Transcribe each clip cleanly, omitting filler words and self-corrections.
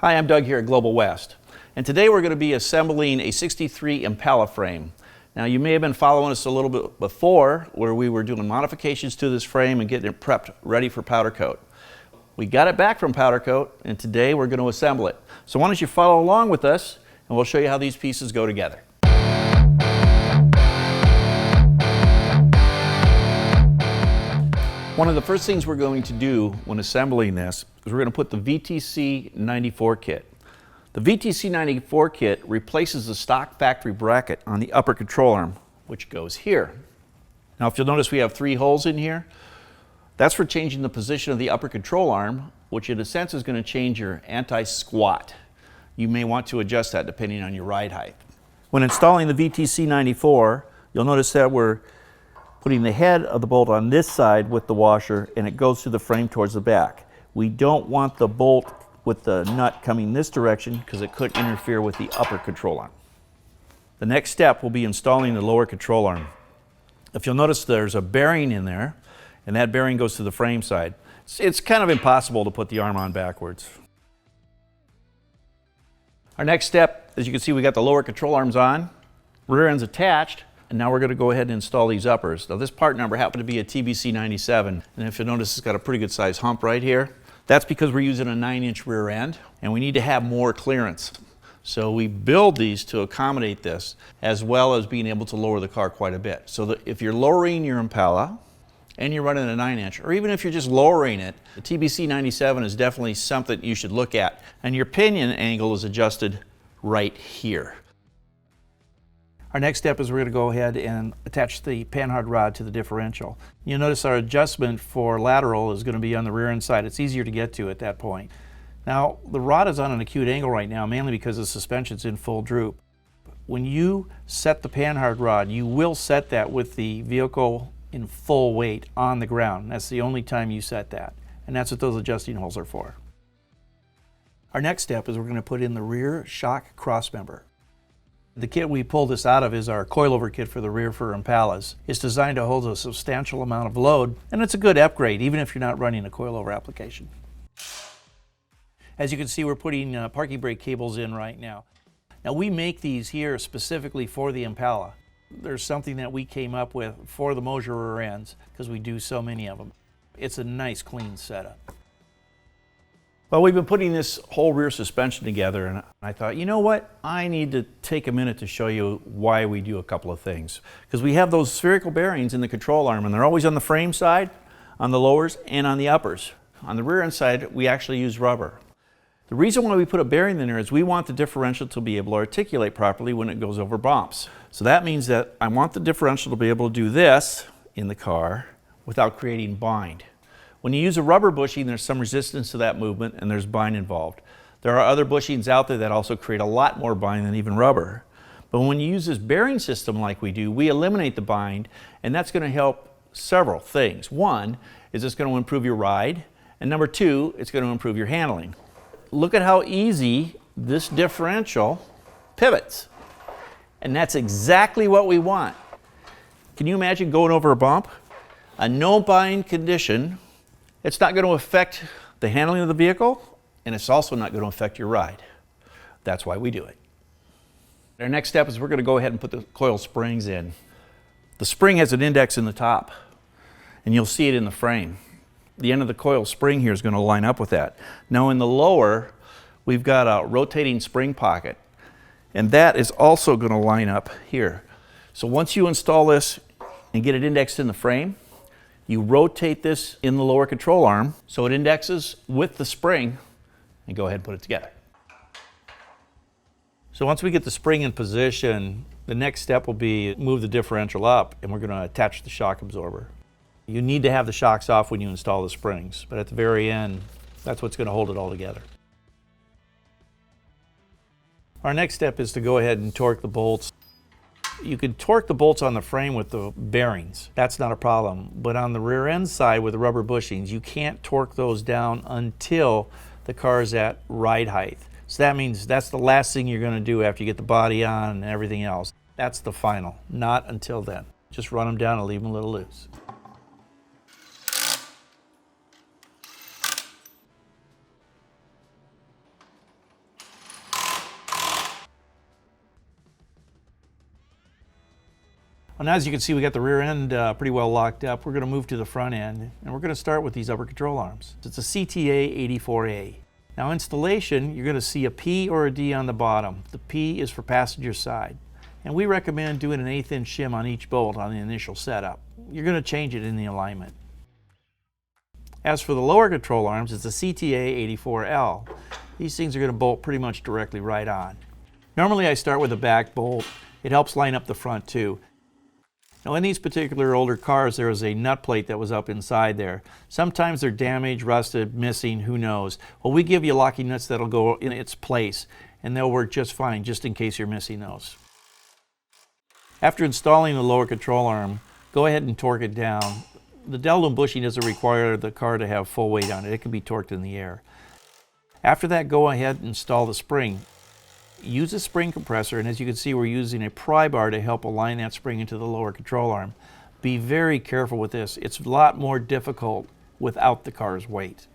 Hi, I'm Doug here at Global West, and today we're going to be assembling a 63 Impala frame. Now you may have been following us a little bit before where we were doing modifications to this frame and getting it prepped ready for powder coat. We got it back from powder coat and today we're going to assemble it. So why don't you follow along with us and we'll show you how these pieces go together. One of the first things we're going to do when assembling this is we're going to put the VTC-94 kit. The VTC-94 kit replaces the stock factory bracket on the upper control arm, which goes here. Now if you'll notice we have 3 holes in here. That's for changing the position of the upper control arm, which in a sense is going to change your anti-squat. You may want to adjust that depending on your ride height. When installing the VTC-94, you'll notice that we're putting the head of the bolt on this side with the washer and it goes through the frame towards the back. We don't want the bolt with the nut coming this direction because it could interfere with the upper control arm. The next step will be installing the lower control arm. If you'll notice there's a bearing in there and that bearing goes to the frame side. It's kind of impossible to put the arm on backwards. Our next step, as you can see, we got the lower control arms on, rear end's attached, and now we're going to go ahead and install these uppers. Now this part number happened to be a TBC-97, and if you notice it's got a pretty good size hump right here. That's because we're using a 9-inch rear end, and we need to have more clearance. So we build these to accommodate this, as well as being able to lower the car quite a bit. So that if you're lowering your Impala, and you're running a 9-inch, or even if you're just lowering it, the TBC-97 is definitely something you should look at. And your pinion angle is adjusted right here. Our next step is we're going to go ahead and attach the Panhard rod to the differential. You'll notice our adjustment for lateral is going to be on the rear end side. It's easier to get to at that point. Now, the rod is on an acute angle right now, mainly because the suspension's in full droop. When you set the Panhard rod, you will set that with the vehicle in full weight on the ground. That's the only time you set that. And that's what those adjusting holes are for. Our next step is we're going to put in the rear shock crossmember. The kit we pulled this out of is our coilover kit for the rear for Impalas. It's designed to hold a substantial amount of load, and it's a good upgrade even if you're not running a coilover application. As you can see, we're putting parking brake cables in right now. Now we make these here specifically for the Impala. There's something that we came up with for the Moser rear ends because we do so many of them. It's a nice clean setup. Well, we've been putting this whole rear suspension together and I thought, you know what? I need to take a minute to show you why we do a couple of things. Because we have those spherical bearings in the control arm and they're always on the frame side, on the lowers, and on the uppers. On the rear end side, we actually use rubber. The reason why we put a bearing in there is we want the differential to be able to articulate properly when it goes over bumps. So that means that I want the differential to be able to do this in the car without creating bind. When you use a rubber bushing, there's some resistance to that movement and there's bind involved. There are other bushings out there that also create a lot more bind than even rubber. But when you use this bearing system like we do, we eliminate the bind, and that's going to help several things. One is it's going to improve your ride, and number 2, it's going to improve your handling. Look at how easy this differential pivots. And that's exactly what we want. Can you imagine going over a bump? A no bind condition. It's not going to affect the handling of the vehicle, and it's also not going to affect your ride. That's why we do it. Our next step is we're going to go ahead and put the coil springs in. The spring has an index in the top, and you'll see it in the frame. The end of the coil spring here is going to line up with that. Now in the lower, we've got a rotating spring pocket, and that is also going to line up here. So once you install this and get it indexed in the frame, you rotate this in the lower control arm so it indexes with the spring and go ahead and put it together. So once we get the spring in position, the next step will be move the differential up and we're going to attach the shock absorber. You need to have the shocks off when you install the springs, but at the very end, that's what's going to hold it all together. Our next step is to go ahead and torque the bolts. You can torque the bolts on the frame with the bearings. That's not a problem. But on the rear end side with the rubber bushings, you can't torque those down until the car is at ride height. So that means that's the last thing you're going to do after you get the body on and everything else. That's the final, not until then. Just run them down and leave them a little loose. Well, now as you can see, we got the rear end pretty well locked up. We're going to move to the front end, and we're going to start with these upper control arms. It's a CTA-84A. Now installation, you're going to see a P or a D on the bottom. The P is for passenger side. And we recommend doing an 1/8 inch shim on each bolt on the initial setup. You're going to change it in the alignment. As for the lower control arms, it's a CTA-84L. These things are going to bolt pretty much directly right on. Normally I start with a back bolt. It helps line up the front too. Now in these particular older cars, there was a nut plate that was up inside there. Sometimes they're damaged, rusted, missing, who knows. Well, we give you locking nuts that'll go in its place, and they'll work just fine, just in case you're missing those. After installing the lower control arm, go ahead and torque it down. The dowel bushing doesn't require the car to have full weight on it. It can be torqued in the air. After that, go ahead and install the spring. Use a spring compressor, and as you can see, we're using a pry bar to help align that spring into the lower control arm. Be very careful with this. It's a lot more difficult without the car's weight.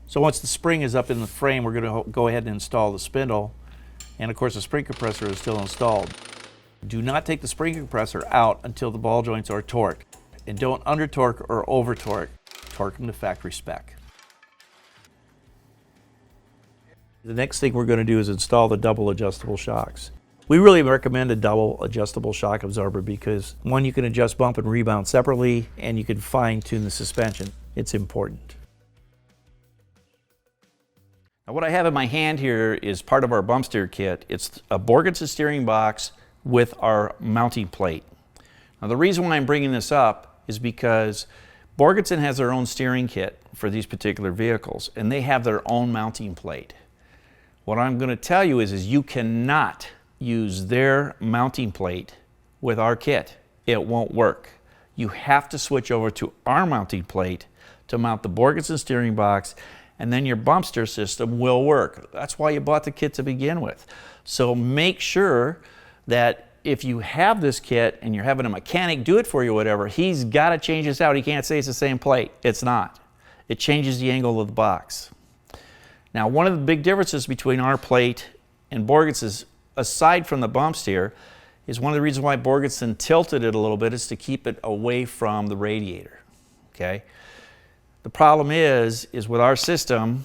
So once the spring is up in the frame, we're going to go ahead and install the spindle, and of course the spring compressor is still installed. Do not take the spring compressor out until the ball joints are torqued, and don't under torque or over torque. Torque them to factory spec. The next thing we're going to do is install the double adjustable shocks. We really recommend a double adjustable shock absorber because one, you can adjust bump and rebound separately, and you can fine tune the suspension. It's important. Now what I have in my hand here is part of our bump steer kit. It's a Borgensen steering box with our mounting plate. Now the reason why I'm bringing this up is because Borgensen has their own steering kit for these particular vehicles, and they have their own mounting plate. What I'm going to tell you is you cannot use their mounting plate with our kit. It won't work. You have to switch over to our mounting plate to mount the Borgensen steering box, and then your bump steer system will work. That's why you bought the kit to begin with. So make sure that if you have this kit and you're having a mechanic do it for you or whatever, he's got to change this out. He can't say it's the same plate. It's not. It changes the angle of the box. Now, one of the big differences between our plate and Borgensen's, aside from the bump steer, is one of the reasons why Borgensen tilted it a little bit is to keep it away from the radiator. Okay? The problem is with our system,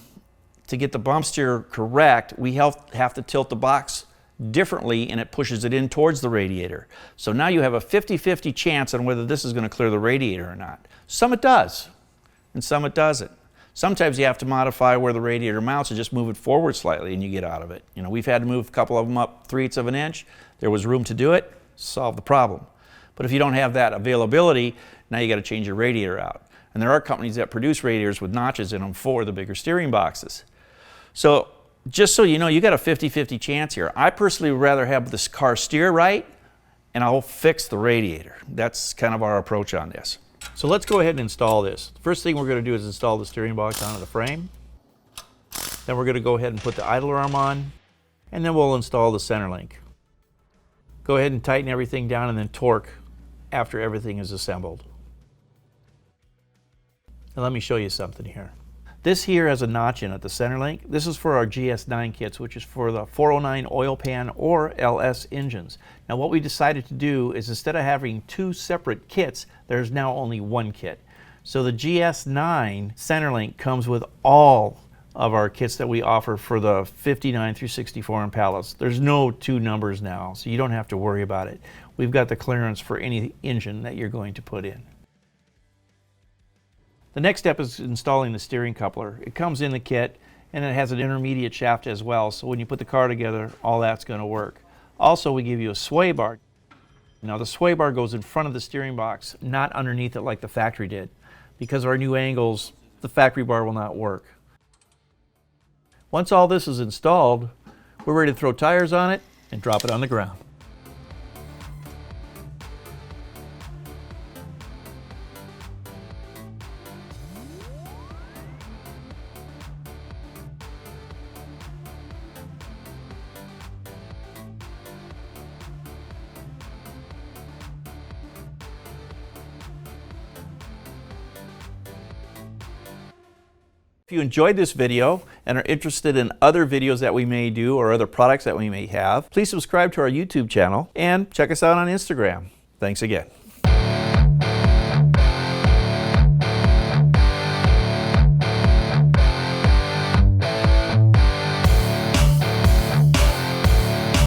to get the bump steer correct, we have to tilt the box differently, and it pushes it in towards the radiator. So now you have a 50-50 chance on whether this is going to clear the radiator or not. Some it does, and some it doesn't. Sometimes you have to modify where the radiator mounts and just move it forward slightly and you get out of it. You know, we've had to move a couple of them up 3/8 of an inch. There was room to do it, solve the problem. But if you don't have that availability, now you got to change your radiator out. And there are companies that produce radiators with notches in them for the bigger steering boxes. So just so you know, you got a 50-50 chance here. I personally would rather have this car steer right, and I'll fix the radiator. That's kind of our approach on this. So let's go ahead and install this. The first thing we're going to do is install the steering box onto the frame. Then we're going to go ahead and put the idler arm on, and then we'll install the center link. Go ahead and tighten everything down and then torque after everything is assembled. Now let me show you something here. This here has a notch in it, the center link. This is for our GS9 kits, which is for the 409 oil pan or LS engines. Now what we decided to do is instead of having two separate kits, there's now only one kit. So the GS9 center link comes with all of our kits that we offer for the 59 through 64 Impalas. There's no two numbers now, so you don't have to worry about it. We've got the clearance for any engine that you're going to put in. The next step is installing the steering coupler. It comes in the kit, and it has an intermediate shaft as well, so when you put the car together, all that's going to work. Also, we give you a sway bar. Now the sway bar goes in front of the steering box, not underneath it like the factory did. Because of our new angles, the factory bar will not work. Once all this is installed, we're ready to throw tires on it and drop it on the ground. If you enjoyed this video and are interested in other videos that we may do or other products that we may have, please subscribe to our YouTube channel and check us out on Instagram. Thanks again.